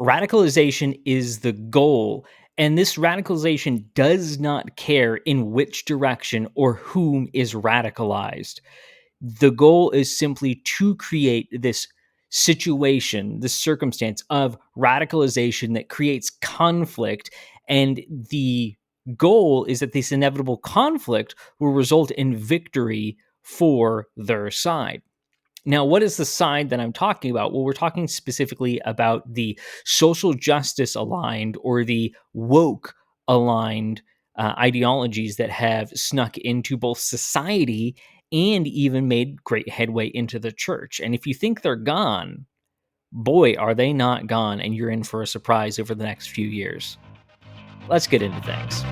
Radicalization is the goal, and this radicalization does not care in which direction or whom is radicalized. The goal is simply to create this situation, this circumstance of radicalization that creates conflict. And the goal is that this inevitable conflict will result in victory for their side. Now, what is the side that I'm talking about? Well, we're talking specifically about the social justice aligned or the woke aligned ideologies that have snuck into both society and even made great headway into the church. And if you think they're gone, boy, are they not gone, and you're in for a surprise over the next few years. Let's get into things.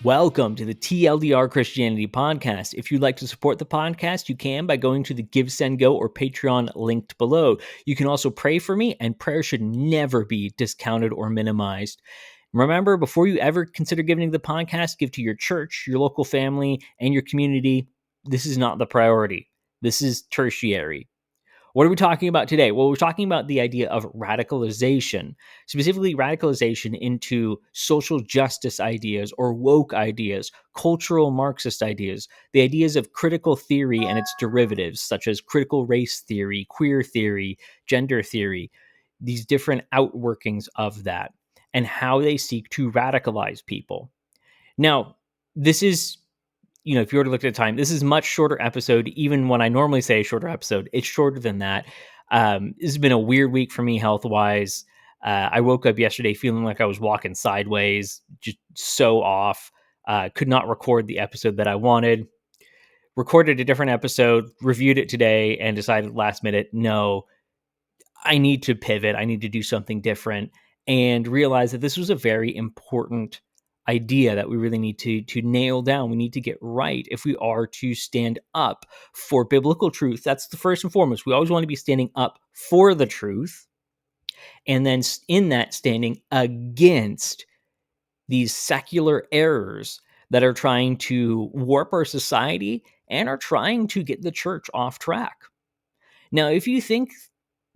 Welcome to the TLDR Christianity Podcast. If you'd like to support the podcast, you can by going to the Give, Send, Go or Patreon linked below. You can also pray for me, and prayer should never be discounted or minimized. Remember, before you ever consider giving to the podcast, give to your church, your local family, and your community. This is not the priority. This is tertiary. What are we talking about today? Well, we're talking about the idea of radicalization, specifically radicalization into social justice ideas or woke ideas, cultural Marxist ideas, the ideas of critical theory and its derivatives, such as critical race theory, queer theory, gender theory, these different outworkings of that, and how they seek to radicalize people. Now, this is if you were to look at the time, this is a much shorter episode. Even when I normally say a shorter episode, it's shorter than that. This has been a weird week for me health-wise. I woke up yesterday feeling like I was walking sideways, just so off. Could not record the episode that I wanted. Recorded a different episode, reviewed it today, and decided last minute, no, I need to pivot. I need to do something different, and realized that this was a very important idea that we really need to nail down. We need to get right if we are to stand up for biblical truth. That's the first and foremost. We always want to be standing up for the truth, and then in that, standing against these secular errors that are trying to warp our society and are trying to get the church off track. Now, if you think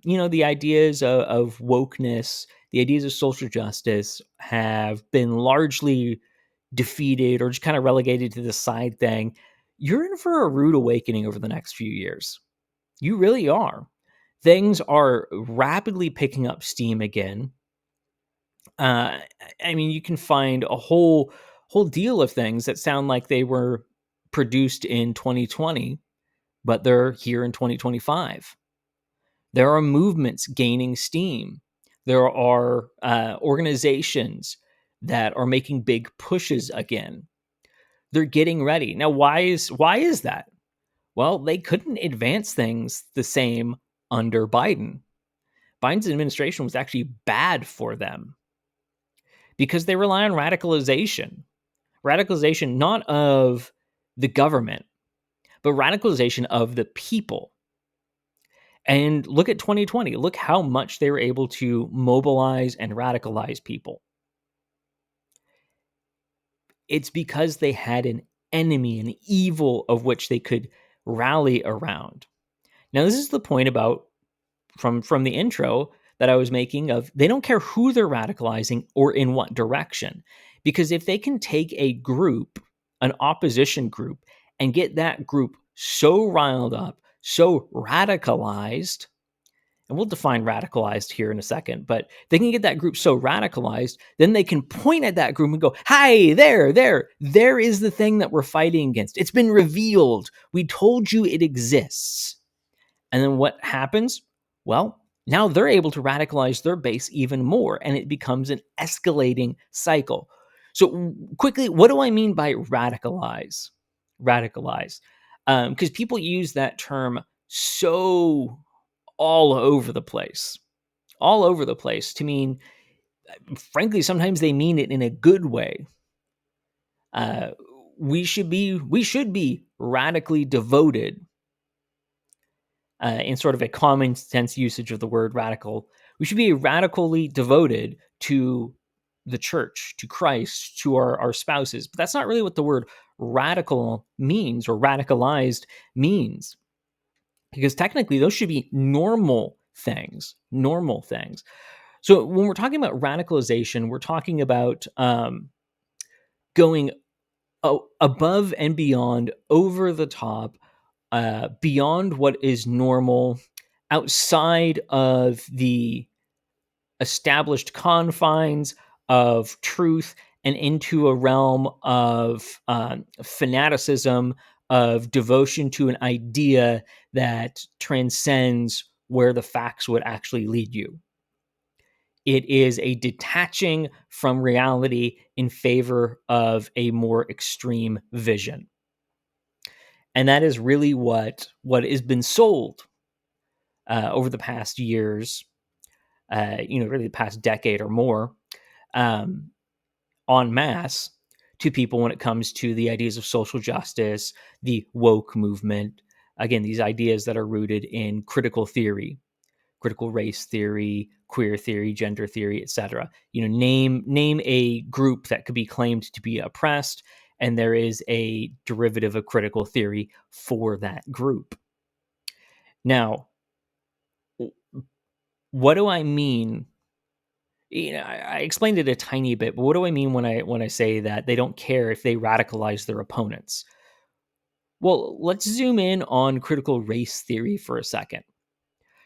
the ideas of wokeness, the ideas of social justice have been largely defeated or just kind of relegated to the side thing, you're in for a rude awakening over the next few years. You really are. Things are rapidly picking up steam again. You can find a whole deal of things that sound like they were produced in 2020, but they're here in 2025. There are movements gaining steam. There are organizations that are making big pushes again. They're getting ready. Now, why is that? Well, they couldn't advance things the same under Biden. Biden's administration was actually bad for them because they rely on radicalization. Radicalization not of the government, but radicalization of the people. And look at 2020. Look how much they were able to mobilize and radicalize people. It's because they had an enemy, an evil of which they could rally around. Now, this is the point about from the intro that I was making of they don't care who they're radicalizing or in what direction. Because if they can take a group, an opposition group, and get that group so riled up, so radicalized, and we'll define radicalized here in a second, but they can get that group so radicalized, then they can point at that group and go, hey, there is the thing that we're fighting against. It's been revealed. We told you it exists. And then what happens? Well, now they're able to radicalize their base even more, and it becomes an escalating cycle. So quickly, what do I mean by radicalize? Radicalize. Because people use that term so all over the place to mean, frankly, sometimes they mean it in a good way. We should be radically devoted, in sort of a common sense usage of the word radical. We should be radically devoted to the church, to Christ, to our spouses. But that's not really what the word radical means or radicalized means, because technically those should be normal things, normal things. So when we're talking about radicalization, we're talking about going above and beyond, over the top, beyond what is normal, outside of the established confines of truth, and into a realm of fanaticism, of devotion to an idea that transcends where the facts would actually lead you. It is a detaching from reality in favor of a more extreme vision. And that is really what has been sold over the past years, really the past decade or more, en masse, to people when it comes to the ideas of social justice, the woke movement. Again, these ideas that are rooted in critical theory, critical race theory, queer theory, gender theory, etc. Name a group that could be claimed to be oppressed, and there is a derivative of critical theory for that group. Now, what do I mean? I explained it a tiny bit, but what do I mean when I say that they don't care if they radicalize their opponents? Well, let's zoom in on critical race theory for a second.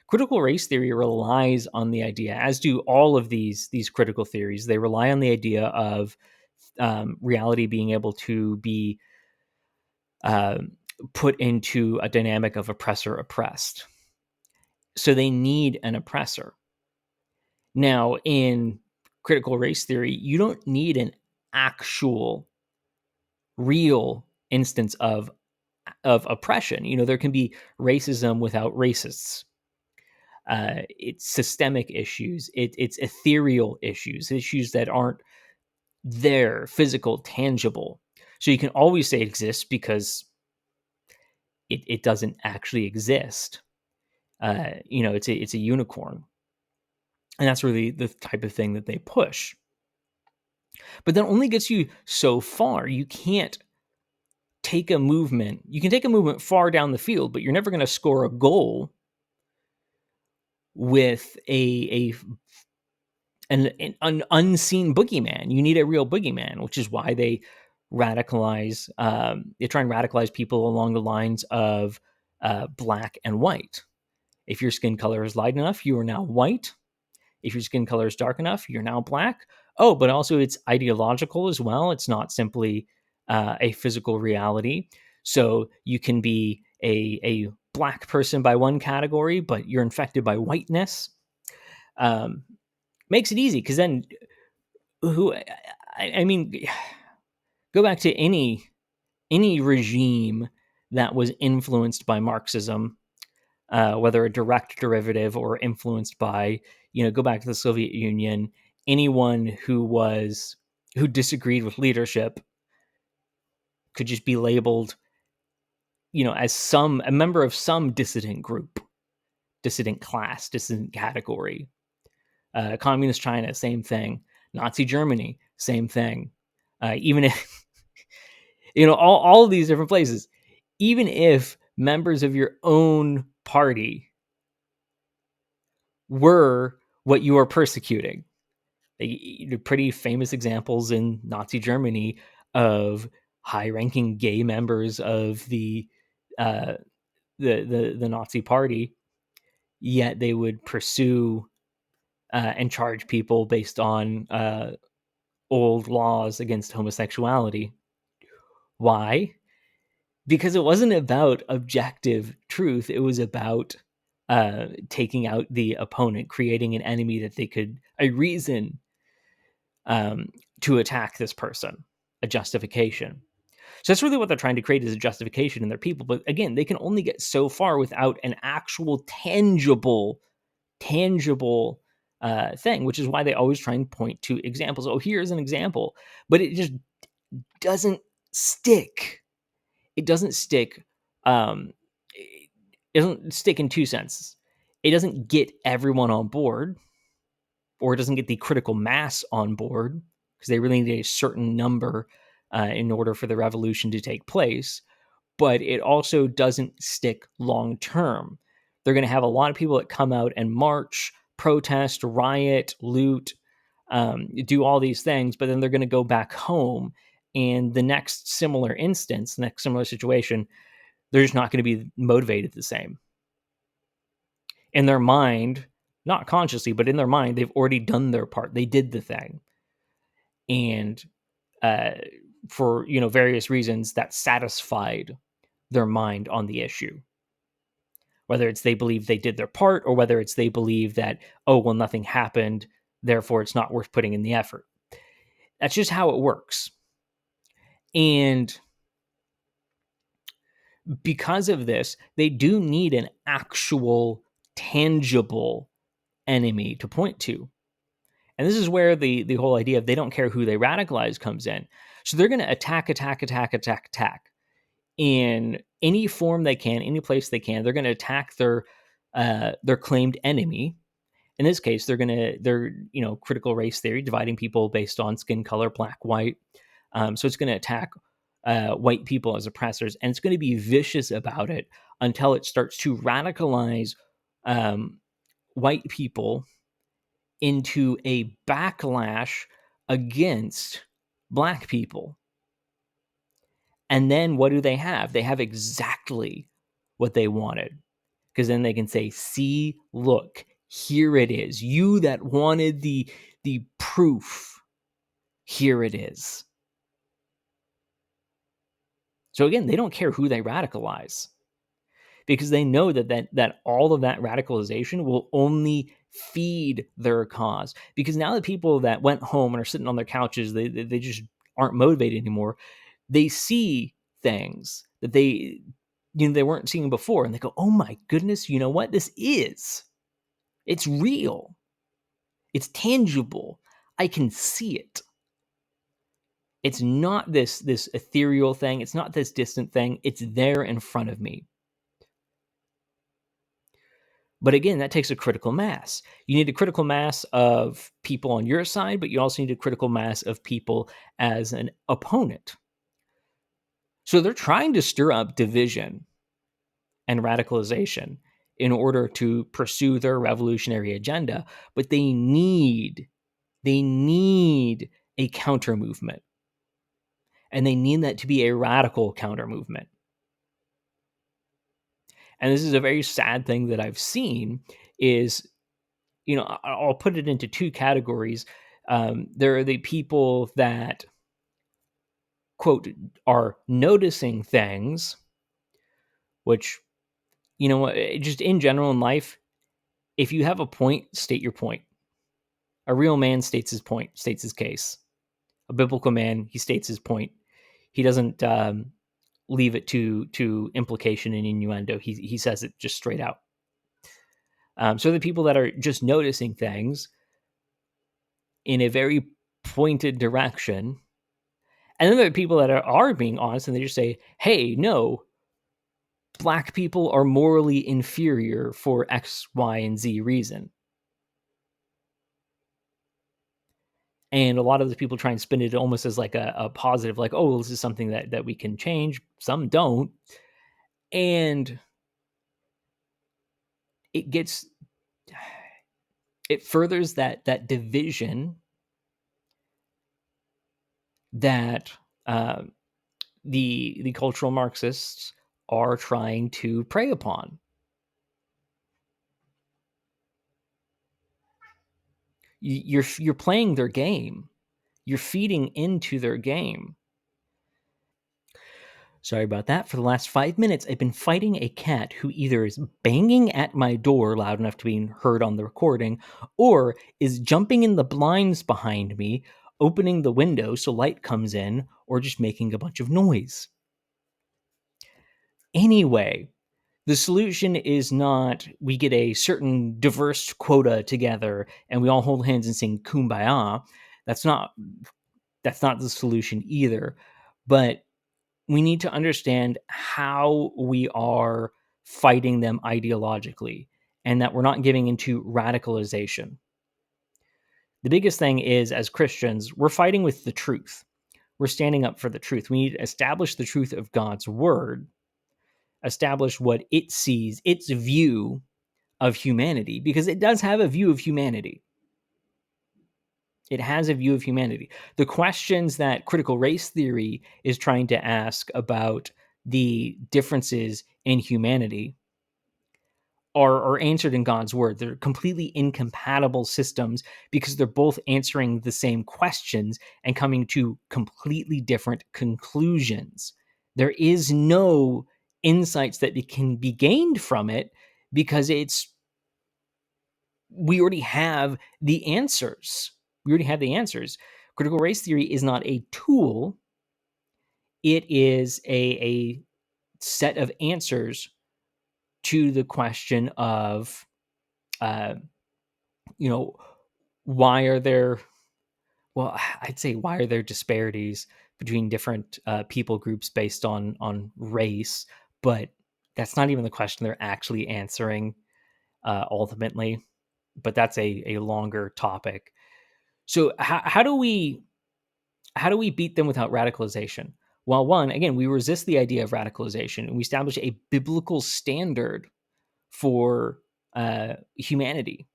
Critical race theory relies on the idea, as do all of these critical theories. They rely on the idea of reality being able to be put into a dynamic of oppressor oppressed. So they need an oppressor. Now, in critical race theory, you don't need an actual, real instance of oppression. There can be racism without racists. It's systemic issues. It's ethereal issues that aren't there, physical, tangible. So you can always say it exists because it doesn't actually exist. It's a unicorn, and that's really the type of thing that they push. But that only gets you so far. You can't take a movement. You can take a movement far down the field, but you're never going to score a goal with an unseen boogeyman. You need a real boogeyman, which is why they radicalize. They try and radicalize people along the lines of black and white. If your skin color is light enough, you are now white. If your skin color is dark enough, you're now black. Oh, but also it's ideological as well. It's not simply a physical reality. So you can be a black person by one category, but you're infected by whiteness. Makes it easy, because then I mean, go back to any regime that was influenced by Marxism, whether a direct derivative or influenced by, go back to the Soviet Union. Anyone who disagreed with leadership could just be labeled, as a member of some dissident group, dissident class, dissident category. Communist China, same thing. Nazi Germany, same thing. Even if, all of these different places, even if members of your own party were what you are persecuting. Pretty famous examples in Nazi Germany of high-ranking gay members of the Nazi party, yet they would pursue and charge people based on old laws against homosexuality. Why? Because it wasn't about objective truth. It was about taking out the opponent, creating an enemy that they could, a reason to attack this person, a justification. So that's really what they're trying to create, is a justification in their people. But again, they can only get so far without an actual tangible thing, which is why they always try and point to examples. Oh, here's an example. But it just doesn't stick. It doesn't stick. It doesn't stick in two senses. It doesn't get everyone on board. or it doesn't get the critical mass on board, because they really need a certain number in order for the revolution to take place. But it also doesn't stick long term. They're going to have a lot of people that come out and march, protest, riot, loot, do all these things, but then they're going to go back home. And the next similar instance, the next similar situation, they're just not going to be motivated the same. In their mind, not consciously, but in their mind, they've already done their part. They did the thing. And uh, for various reasons, that satisfied their mind on the issue. Whether it's they believe they did their part, or whether it's they believe that, oh, well, nothing happened, therefore it's not worth putting in the effort. That's just how it works. And because of this, they do need an actual, tangible enemy to point to. And this is where the whole idea of they don't care who they radicalize comes in. So they're going to attack in any form they can, any place they can. They're going to attack their claimed enemy. In this case, they're critical race theory, dividing people based on skin color, black, white. So it's going to attack white people as oppressors, and it's going to be vicious about it until it starts to radicalize white people into a backlash against black people. And then what do they have? They have exactly what they wanted, because then they can say, see, look, here it is. You that wanted the proof, here it is. So again, they don't care who they radicalize, because they know that all of that radicalization will only feed their cause. Because now the people that went home and are sitting on their couches, they just aren't motivated anymore. They see things that they weren't seeing before, and they go, oh my goodness, you know what? It's real. It's tangible. I can see it. It's not this ethereal thing. It's not this distant thing. It's there in front of me. But again, that takes a critical mass. You need a critical mass of people on your side, but you also need a critical mass of people as an opponent. So they're trying to stir up division and radicalization in order to pursue their revolutionary agenda, but they need a counter movement. And they need that to be a radical counter movement. And this is a very sad thing that I've seen is, I'll put it into two categories. There are the people that, quote, are noticing things, which, just in general in life, if you have a point, state your point. A real man states his point, states his case. A biblical man, he states his point. He doesn't leave it to implication and innuendo. He says it just straight out. So the people that are just noticing things in a very pointed direction, and then there are people that are being honest, and they just say, hey, no, black people are morally inferior for X, Y, and Z reason. And a lot of the people try and spin it almost as like a positive, like, oh, this is something that we can change. Some don't. And it furthers that division that the cultural Marxists are trying to prey upon. You're playing their game. You're feeding into their game. Sorry about that. For the last 5 minutes, I've been fighting a cat who either is banging at my door loud enough to be heard on the recording, or is jumping in the blinds behind me, opening the window so light comes in, or just making a bunch of noise. Anyway, the solution is not we get a certain diverse quota together and we all hold hands and sing Kumbaya. That's not the solution either. But we need to understand how we are fighting them ideologically, and that we're not giving into radicalization. The biggest thing is, as Christians, we're fighting with the truth. We're standing up for the truth. We need to establish the truth of God's word, establish what it sees, its view of humanity, because it does have a view of humanity. It has a view of humanity. The questions that critical race theory is trying to ask about the differences in humanity are answered in God's word. They're completely incompatible systems because they're both answering the same questions and coming to completely different conclusions. There is no insights that can be gained from it because we already have the answers. We already have the answers. Critical race theory is not a tool. It is a set of answers to the question of, uh, you know, why are there, well, I'd say why are there disparities between different people groups based on race, but that's not even the question they're actually answering ultimately. But that's a longer topic. So how do we beat them without radicalization? Well, one, again, we resist the idea of radicalization and we establish a biblical standard for humanity.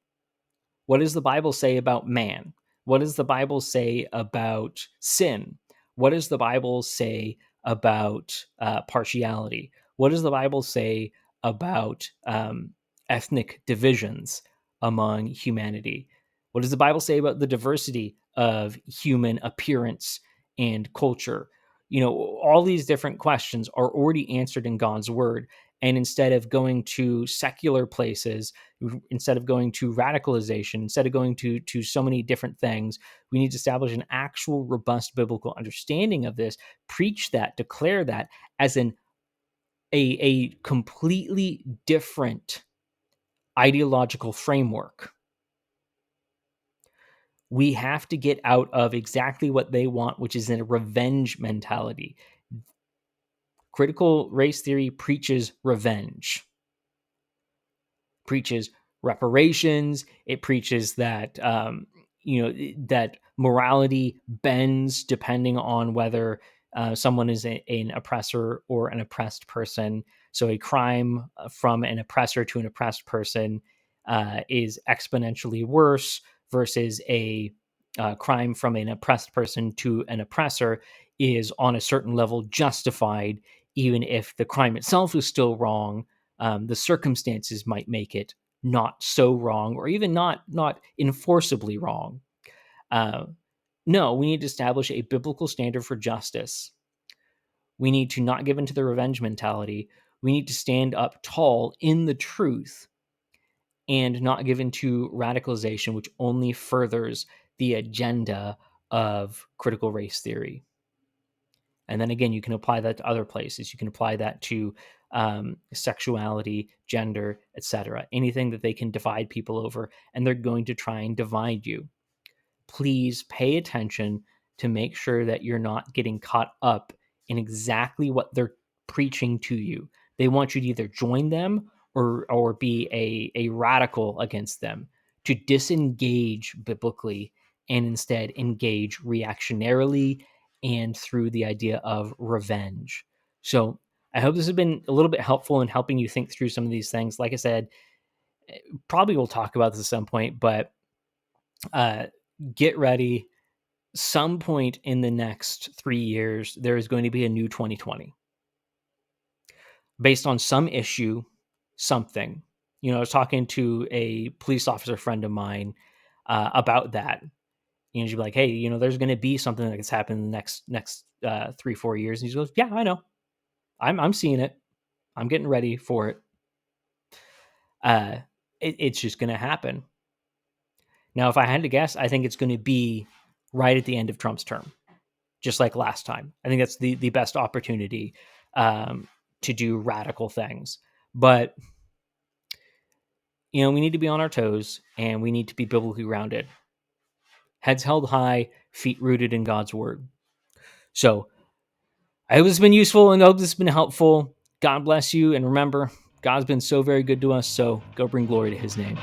What does the Bible say about man? What does the Bible say about sin? What does the Bible say about partiality? What does the Bible say about ethnic divisions among humanity? What does the Bible say about the diversity of human appearance and culture? All these different questions are already answered in God's word. And instead of going to secular places, instead of going to radicalization, instead of going to so many different things, we need to establish an actual robust biblical understanding of this, preach that, declare that as a completely different ideological framework. We have to get out of exactly what they want, which is a revenge mentality. Critical race theory preaches revenge, preaches reparations. It preaches that that morality bends depending on whether someone is an oppressor or an oppressed person. So a crime from an oppressor to an oppressed person is exponentially worse versus a crime from an oppressed person to an oppressor is on a certain level justified, even if the crime itself is still wrong. The circumstances might make it not so wrong, or even not enforceably wrong. No, we need to establish a biblical standard for justice. We need to not give into the revenge mentality. We need to stand up tall in the truth and not give into radicalization, which only furthers the agenda of critical race theory. And then again, you can apply that to other places. You can apply that to sexuality, gender, etc. Anything that they can divide people over, and they're going to try and divide you. Please pay attention to make sure that you're not getting caught up in exactly what they're preaching to you. They want you to either join them or be a radical against them, to disengage biblically and instead engage reactionarily and through the idea of revenge. So I hope this has been a little bit helpful in helping you think through some of these things. Like I said, probably we'll talk about this at some point, but get ready. Some point in the next 3 years, there is going to be a new 2020 based on some issue, something. I was talking to a police officer friend of mine about that. She'd be like, "Hey, there's going to be something that's happened in the next 3-4 years." And he goes, "Yeah, I know. I'm seeing it. I'm getting ready for it. It's just going to happen." Now, if I had to guess, I think it's going to be right at the end of Trump's term, just like last time. I think that's the best opportunity to do radical things. But we need to be on our toes, and we need to be biblically grounded. Heads held high, feet rooted in God's word. So I hope this has been useful, and I hope this has been helpful. God bless you, and remember, God's been so very good to us, so go bring glory to his name.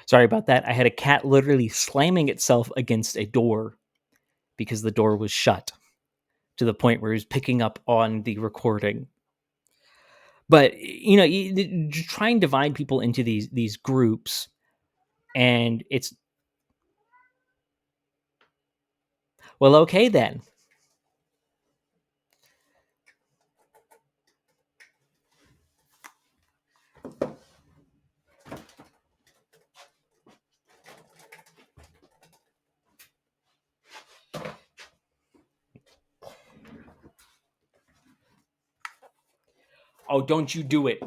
Sorry about that. I had a cat literally slamming itself against a door because the door was shut to the point where he was picking up on the recording. But you try and divide people into these groups, and it's well, okay then. Oh, don't you do it.